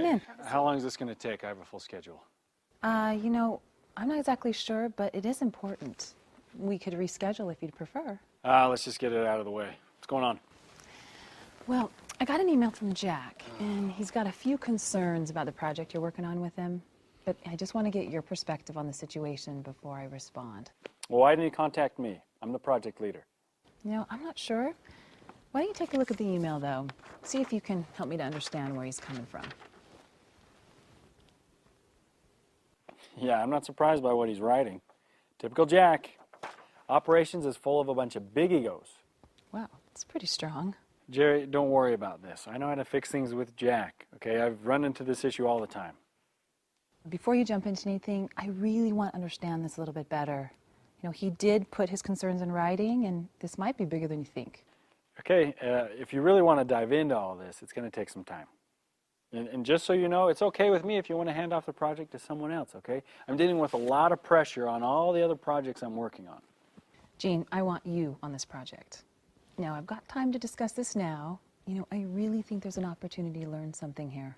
in. How long is this going to take? I have a full schedule. You know, I'm not exactly sure, but it is important. We could reschedule if you'd prefer. Let's just get it out of the way. What's going on? Well, I got an email from Jack, and he's got a few concerns about the project you're working on with him. But I just want to get your perspective on the situation before I respond. Well, why didn't he contact me? I'm the project leader. You know, I'm not sure. Why don't you take a look at the email, though? See if you can help me to understand where he's coming from. Yeah, I'm not surprised by what he's writing. Typical Jack. Operations is full of a bunch of big egos. Wow, it's pretty strong. Jerry, don't worry about this. I know how to fix things with Jack, okay? I've run into this issue all the time. Before you jump into anything, I really want to understand this a little bit better. You know, he did put his concerns in writing, and this might be bigger than you think. Okay, if you really want to dive into all this, it's going to take some time. And just so you know, it's okay with me if you want to hand off the project to someone else, okay? I'm dealing with a lot of pressure on all the other projects I'm working on. Gene, I want you on this project. Now, I've got time to discuss this now. You know, I really think there's an opportunity to learn something here.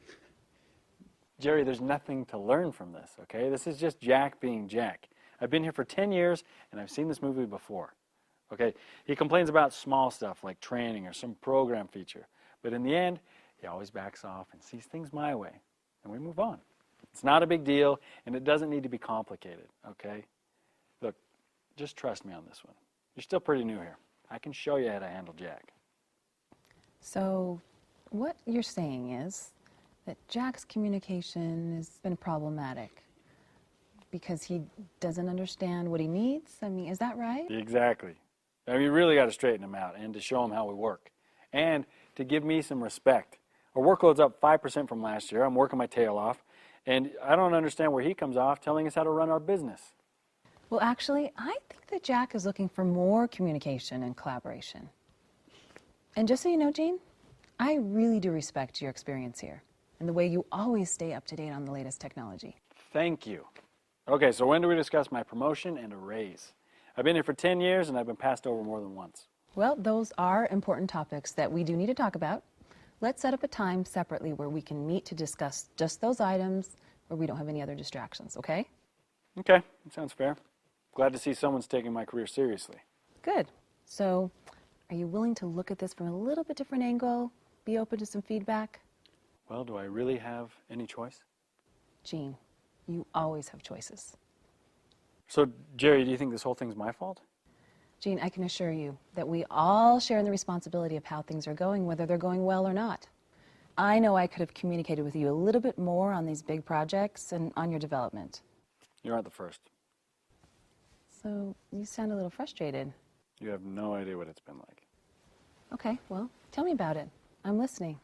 Jerry, there's nothing to learn from this, okay? This is just Jack being Jack. I've been here for 10 years, and I've seen this movie before, okay? He complains about small stuff like training or some program feature. But in the end, he always backs off and sees things my way, and we move on. It's not a big deal, and it doesn't need to be complicated, okay? Look, just trust me on this one. You're still pretty new here. I can show you how to handle Jack. So, what you're saying is that Jack's communication has been problematic because he doesn't understand what he needs? I mean, is that right? Exactly. I mean, you really got to straighten him out and to show him how we work. And to give me some respect. Our workload's up 5% from last year. I'm working my tail off. And I don't understand where he comes off telling us how to run our business. Well, actually, I think that Jack is looking for more communication and collaboration. And just so you know, Gene, I really do respect your experience here and the way you always stay up to date on the latest technology. Thank you. Okay, so when do we discuss my promotion and a raise? I've been here for 10 years and I've been passed over more than once. Well, those are important topics that we do need to talk about. Let's set up a time separately where we can meet to discuss just those items where we don't have any other distractions, okay? Okay, that sounds fair. Glad to see someone's taking my career seriously. Good. So, are you willing to look at this from a little bit different angle? Be open to some feedback? Well, do I really have any choice? Gene, you always have choices. So, Jerry, do you think this whole thing's my fault? Gene, I can assure you that we all share in the responsibility of how things are going, whether they're going well or not. I know I could have communicated with you a little bit more on these big projects and on your development. You aren't the first. So, you sound a little frustrated. You have no idea what it's been like. Okay, well, tell me about it. I'm listening.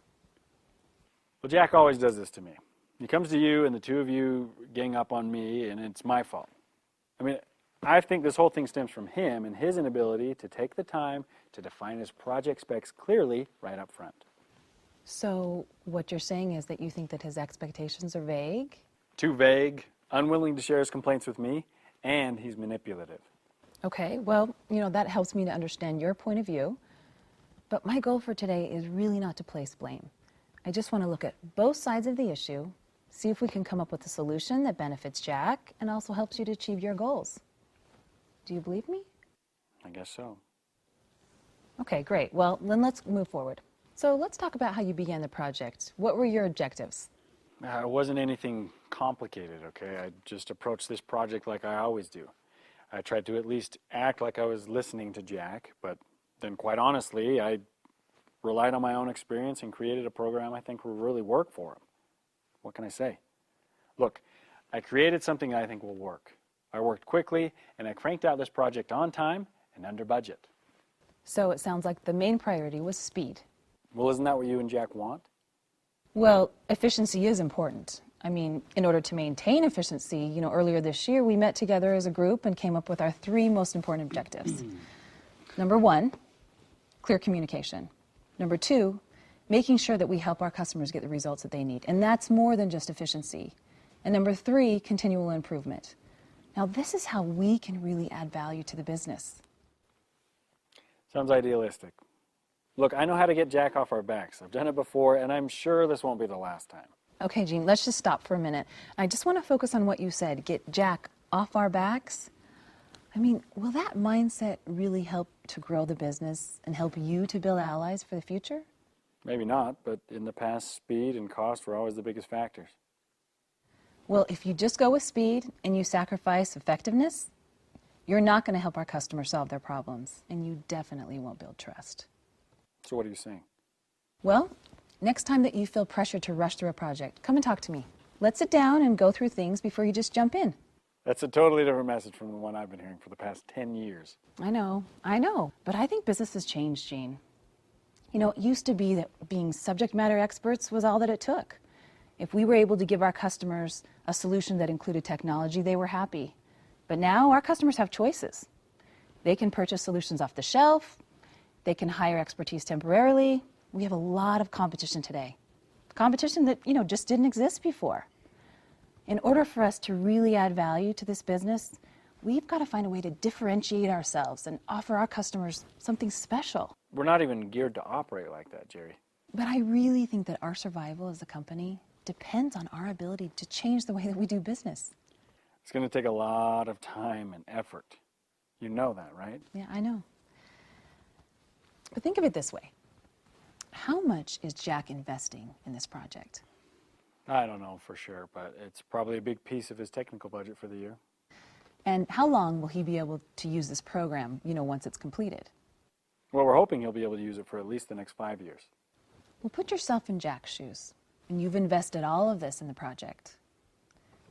Well, Jack always does this to me. He comes to you and the two of you gang up on me, and it's my fault. I mean, I think this whole thing stems from him and his inability to take the time to define his project specs clearly right up front. So, what you're saying is that you think that his expectations are vague? Too vague, unwilling to share his complaints with me, and he's manipulative. Okay, well, you know, that helps me to understand your point of view. But my goal for today is really not to place blame. I just want to look at both sides of the issue, see if we can come up with a solution that benefits Jack and also helps you to achieve your goals. Do you believe me? I guess so. Okay, great. Well, then let's move forward. So let's talk about how you began the project. What were your objectives? It wasn't anything complicated, okay? I just approached this project like I always do. I tried to at least act like I was listening to Jack, but then quite honestly, I relied on my own experience and created a program I think will really work for him. What can I say? Look, I created something I think will work. I worked quickly, and I cranked out this project on time and under budget. So it sounds like the main priority was speed. Well, isn't that what you and Jack want? Well, efficiency is important. I mean, in order to maintain efficiency, you know, earlier this year we met together as a group and came up with our 3 most important objectives. Number 1, clear communication. Number 2, making sure that we help our customers get the results that they need. And that's more than just efficiency. And number 3, continual improvement. Now, this is how we can really add value to the business. Sounds idealistic. Look, I know how to get Jack off our backs. I've done it before, and I'm sure this won't be the last time. Okay, Gene, let's just stop for a minute. I just want to focus on what you said, get Jack off our backs. I mean, will that mindset really help to grow the business and help you to build allies for the future? Maybe not, but in the past, speed and cost were always the biggest factors. Well, if you just go with speed and you sacrifice effectiveness, you're not going to help our customers solve their problems, and you definitely won't build trust. So what are you saying? Well, next time that you feel pressured to rush through a project, come and talk to me. Let's sit down and go through things before you just jump in. That's a totally different message from the one I've been hearing for the past 10 years. I know, but I think business has changed, Gene. You know, it used to be that being subject matter experts was all that it took. If we were able to give our customers a solution that included technology, they were happy. But now our customers have choices. They can purchase solutions off the shelf. They can hire expertise temporarily. We have a lot of competition today. Competition that, just didn't exist before. In order for us to really add value to this business, we've got to find a way to differentiate ourselves and offer our customers something special. We're not even geared to operate like that, Jerry. But I really think that our survival as a company depends on our ability to change the way that we do business. It's going to take a lot of time and effort. You know that, right? Yeah, I know. But think of it this way. How much is Jack investing in this project? I don't know for sure, but it's probably a big piece of his technical budget for the year. And how long will he be able to use this program, once it's completed? Well, we're hoping he'll be able to use it for at least the next 5 years. Well, put yourself in Jack's shoes, and you've invested all of this in the project.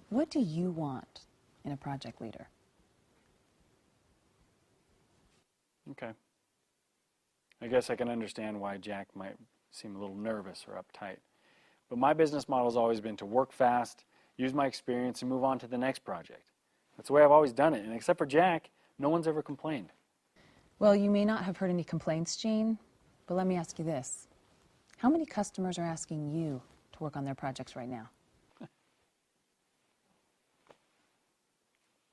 What do you want in a project leader? Okay. I guess I can understand why Jack might seem a little nervous or uptight. But my business model has always been to work fast, use my experience, and move on to the next project. That's the way I've always done it. And except for Jack, no one's ever complained. Well, you may not have heard any complaints, Gene, but let me ask you this. How many customers are asking you to work on their projects right now?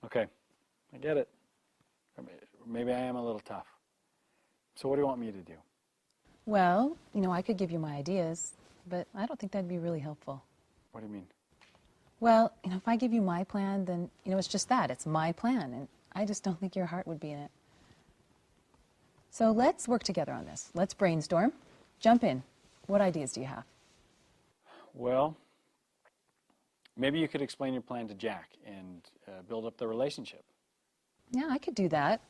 Okay, I get it. Maybe I am a little tough. So what do you want me to do? Well, I could give you my ideas, but I don't think that'd be really helpful. What do you mean? Well, if I give you my plan, then, it's just that. It's my plan, and I just don't think your heart would be in it. So let's work together on this. Let's brainstorm. Jump in. What ideas do you have? Well, maybe you could explain your plan to Jack and build up the relationship. Yeah, I could do that.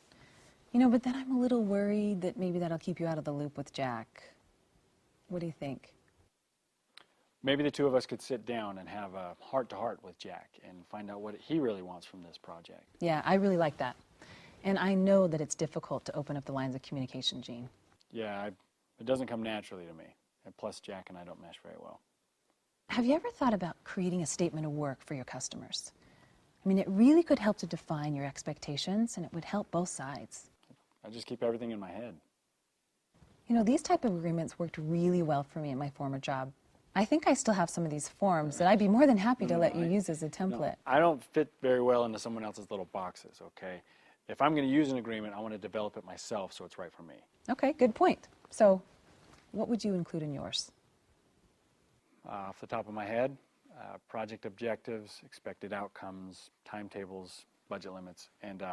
But then I'm a little worried that maybe that'll keep you out of the loop with Jack. What do you think? Maybe the two of us could sit down and have a heart-to-heart with Jack and find out what he really wants from this project. Yeah, I really like that. And I know that it's difficult to open up the lines of communication, Gene. Yeah, it doesn't come naturally to me. And plus, Jack and I don't mesh very well. Have you ever thought about creating a statement of work for your customers? I mean, it really could help to define your expectations, and it would help both sides. I just keep everything in my head. These type of agreements worked really well for me at my former job. I think I still have some of these forms that I'd be more than happy to let you use as a template. No, I don't fit very well into someone else's little boxes, okay? If I'm going to use an agreement, I want to develop it myself so it's right for me. Okay, good point. So, what would you include in yours? Off the top of my head, project objectives, expected outcomes, timetables, budget limits, and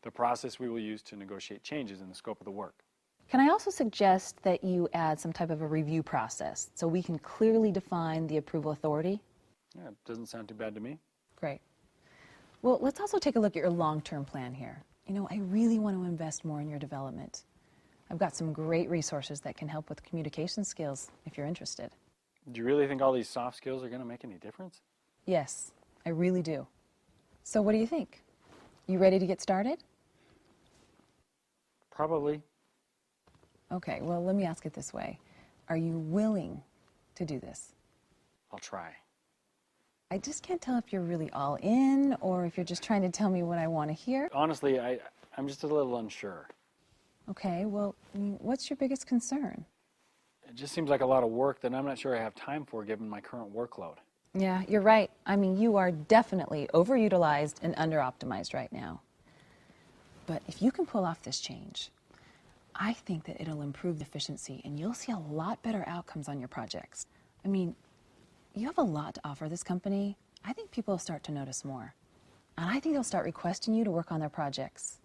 the process we will use to negotiate changes in the scope of the work. Can I also suggest that you add some type of a review process so we can clearly define the approval authority? Yeah, it doesn't sound too bad to me. Great. Well, let's also take a look at your long-term plan here. I really want to invest more in your development. I've got some great resources that can help with communication skills if you're interested. Do you really think all these soft skills are going to make any difference? Yes, I really do. So what do you think? You ready to get started? Probably. Okay, well, let me ask it this way. Are you willing to do this? I'll try. I just can't tell if you're really all in or if you're just trying to tell me what I want to hear. Honestly, I'm just a little unsure. Okay, well, what's your biggest concern? It just seems like a lot of work that I'm not sure I have time for given my current workload. Yeah, you're right. I mean, you are definitely overutilized and under-optimized right now. But if you can pull off this change, I think that it'll improve efficiency and you'll see a lot better outcomes on your projects. I mean, you have a lot to offer this company. I think people will start to notice more. And I think they'll start requesting you to work on their projects.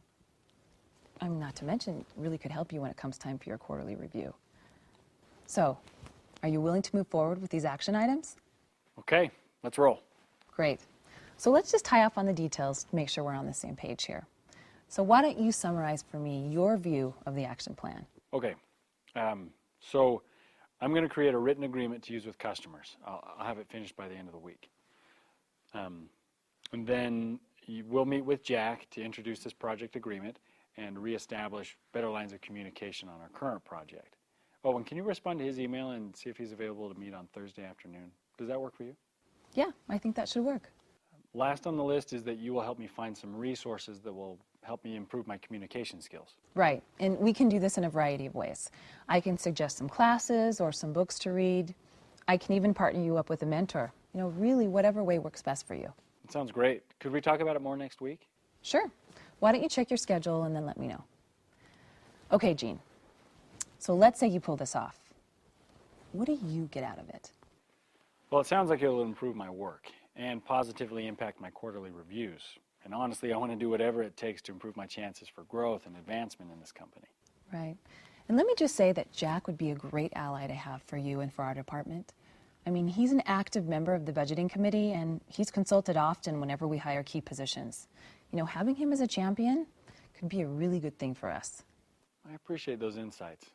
I mean, not to mention, it really could help you when it comes time for your quarterly review. So, are you willing to move forward with these action items? Okay, let's roll. Great. So let's just tie up on the details to make sure we're on the same page here. So why don't you summarize for me your view of the action plan? Okay, so I'm going to create a written agreement to use with customers. I'll have it finished by the end of the week. And then we'll meet with Jack to introduce this project agreement and reestablish better lines of communication on our current project. Oh, and can you respond to his email and see if he's available to meet on Thursday afternoon? Does that work for you? Yeah, I think that should work. Last on the list is that you will help me find some resources that will help me improve my communication skills. Right, and we can do this in a variety of ways. I can suggest some classes or some books to read. I can even partner you up with a mentor. You know, really whatever way works best for you. It sounds great. Could we talk about it more next week? Sure. Why don't you check your schedule and then let me know. Okay, Gene. So let's say you pull this off. What do you get out of it? Well, it sounds like it'll improve my work and positively impact my quarterly reviews. And honestly, I want to do whatever it takes to improve my chances for growth and advancement in this company. Right. And let me just say that Jack would be a great ally to have for you and for our department. I mean, he's an active member of the budgeting committee, and he's consulted often whenever we hire key positions. You know, having him as a champion could be a really good thing for us. I appreciate those insights.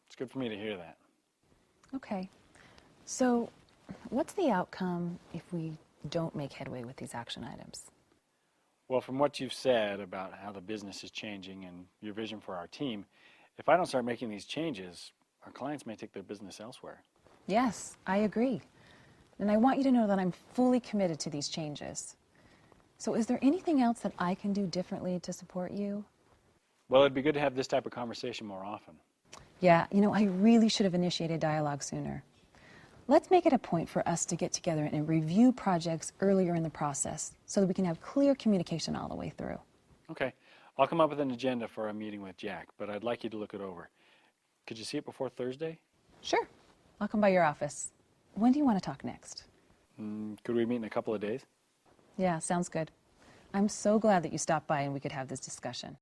It's good for me to hear that. Okay. So, what's the outcome if we don't make headway with these action items? Well, from what you've said about how the business is changing and your vision for our team, if I don't start making these changes, our clients may take their business elsewhere. Yes, I agree. And I want you to know that I'm fully committed to these changes. So is there anything else that I can do differently to support you? Well, it'd be good to have this type of conversation more often. Yeah, you know, I really should have initiated dialogue sooner. Let's make it a point for us to get together and review projects earlier in the process so that we can have clear communication all the way through. Okay. I'll come up with an agenda for a meeting with Jack, but I'd like you to look it over. Could you see it before Thursday? Sure. I'll come by your office. When do you want to talk next? Could we meet in a couple of days? Yeah, sounds good. I'm so glad that you stopped by and we could have this discussion.